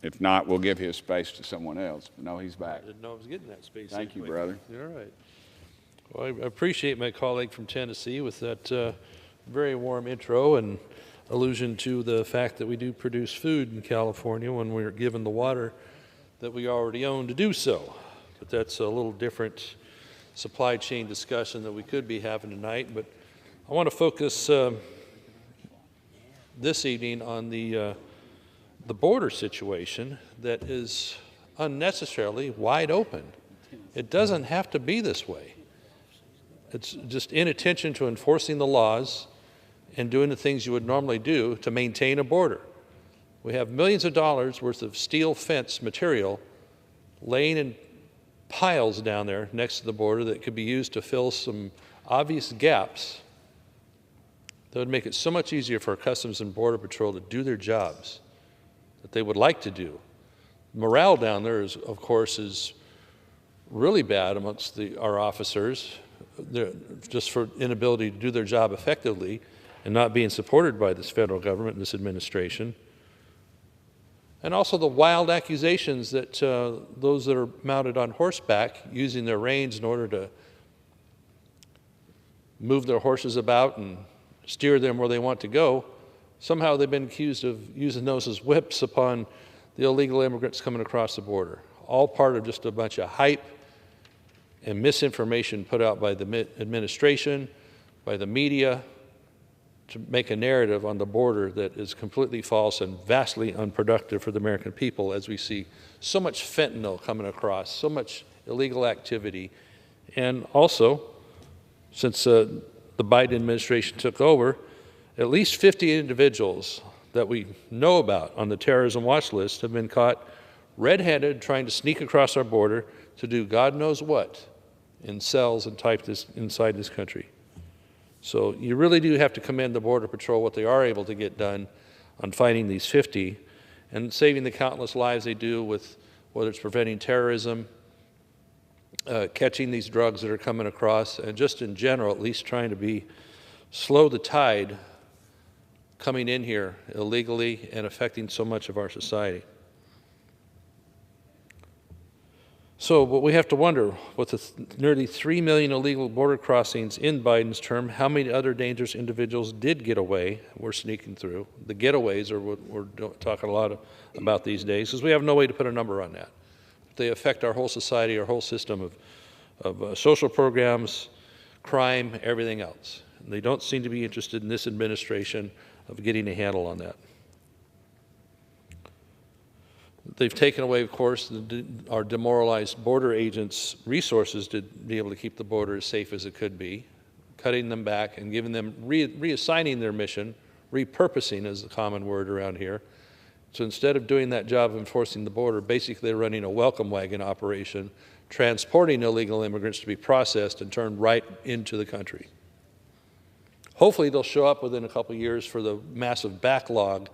If not, we'll give his space to someone else. No, he's back. I didn't know I was getting that space. Thank you, brother. All right. Well, I appreciate my colleague from Tennessee with that very warm intro and allusion to the fact that we do produce food in California when we're given the water that we already own to do so. But that's a little different supply chain discussion that we could be having tonight. But I want to focus this evening on the border situation that is unnecessarily wide open. It doesn't have to be this way. It's just inattention to enforcing the laws and doing the things you would normally do to maintain a border. We have millions of dollars worth of steel fence material laying in piles down there next to the border that could be used to fill some obvious gaps that would make it so much easier for Customs and Border Patrol to do their jobs that they would like to do. Morale down there, of course, is really bad amongst our officers, just for inability to do their job effectively and not being supported by this federal government and this administration. And also the wild accusations that those that are mounted on horseback using their reins in order to move their horses about and steer them where they want to go, somehow they've been accused of using those as whips upon the illegal immigrants coming across the border. All part of just a bunch of hype and misinformation put out by the administration, by the media, to make a narrative on the border that is completely false and vastly unproductive for the American people, as we see so much fentanyl coming across, so much illegal activity. And also, since the Biden administration took over, at least 50 individuals that we know about on the terrorism watch list have been caught red-handed trying to sneak across our border to do God knows what in cells and type this inside this country. So you really do have to commend the Border Patrol, what they are able to get done on fighting these 50 and saving the countless lives they do with whether it's preventing terrorism, catching these drugs that are coming across, and just in general, at least trying to slow the tide coming in here illegally and affecting so much of our society. So, but we have to wonder, with the nearly 3 million illegal border crossings in Biden's term, how many other dangerous individuals did get away, were sneaking through? The getaways are what we're talking a lot about these days, because we have no way to put a number on that. They affect our whole society, our whole system of social programs, crime, everything else. And they don't seem to be interested in this administration of getting a handle on that. They've taken away, of course, our demoralized border agents' resources to be able to keep the border as safe as it could be, cutting them back and giving them, reassigning their mission, repurposing is the common word around here. So instead of doing that job of enforcing the border, basically they're running a welcome wagon operation, transporting illegal immigrants to be processed and turned right into the country. Hopefully they'll show up within a couple of years for the massive backlog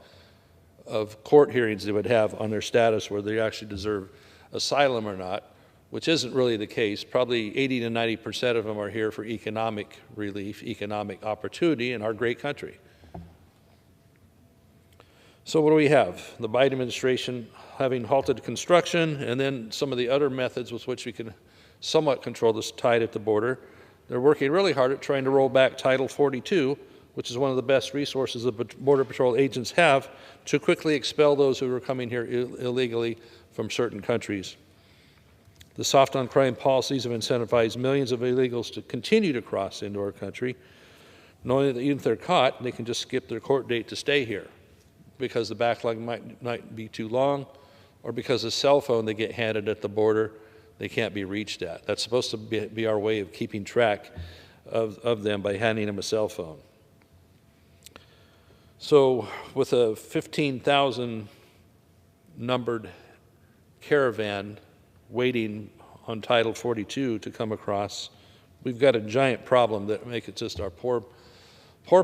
of court hearings they would have on their status, whether they actually deserve asylum or not, which isn't really the case. Probably 80 to 90% of them are here for economic relief, economic opportunity in our great country. So what do we have? The Biden administration having halted construction, and then some of the other methods with which we can somewhat control this tide at the border. They're working really hard at trying to roll back Title 42, which is one of the best resources the Border Patrol agents have to quickly expel those who are coming here illegally from certain countries. The soft on crime policies have incentivized millions of illegals to continue to cross into our country, knowing that even if they're caught, they can just skip their court date to stay here because the backlog might be too long, or because a cell phone they get handed at the border they can't be reached at. That's supposed to be our way of keeping track of them, by handing them a cell phone. So with a 15,000 numbered caravan waiting on Title 42 to come across, we've got a giant problem that makes it just our poor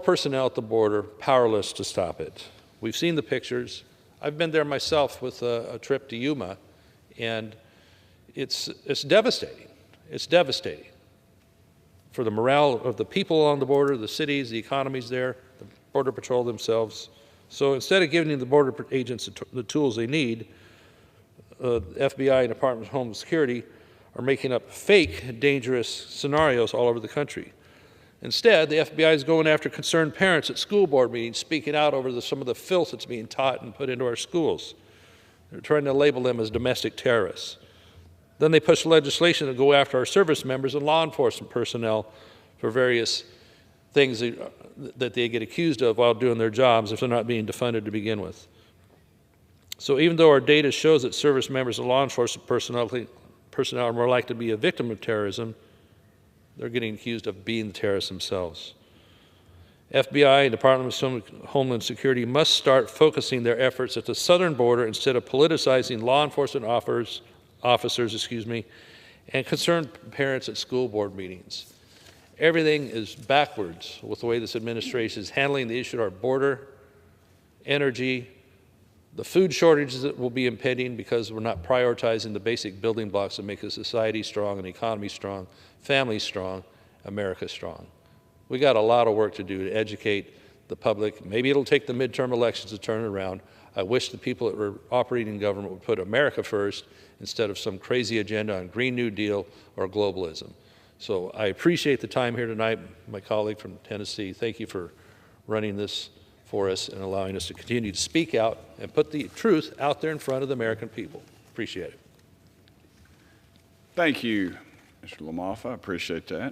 personnel at the border powerless to stop it. We've seen the pictures. I've been there myself with a trip to Yuma, and it's devastating. It's devastating for the morale of the people on the border, the cities, the economies there, Border Patrol themselves. So instead of giving the border agents the tools they need FBI and Department of Homeland Security are making up fake dangerous scenarios all over the country. Instead, the FBI is going after concerned parents at school board meetings, speaking out over some of the filth that's being taught and put into our schools. They're trying to label them as domestic terrorists. Then they push legislation to go after our service members and law enforcement personnel for various things that they get accused of while doing their jobs if they're not being defunded to begin with. So even though our data shows that service members and law enforcement personnel are more likely to be a victim of terrorism, they're getting accused of being the terrorists themselves. FBI and Department of Homeland Security must start focusing their efforts at the southern border instead of politicizing law enforcement officers, and concerned parents at school board meetings. Everything is backwards with the way this administration is handling the issue of our border, energy, the food shortages that will be impending because we're not prioritizing the basic building blocks that make a society strong, an economy strong, families strong, America strong. We got a lot of work to do to educate the public. Maybe it'll take the midterm elections to turn it around. I wish the people that were operating in government would put America first instead of some crazy agenda on Green New Deal or globalism. So I appreciate the time here tonight, my colleague from Tennessee. Thank you for running this for us and allowing us to continue to speak out and put the truth out there in front of the American people. Appreciate it. Thank you, Mr. LaMalfa. I appreciate that.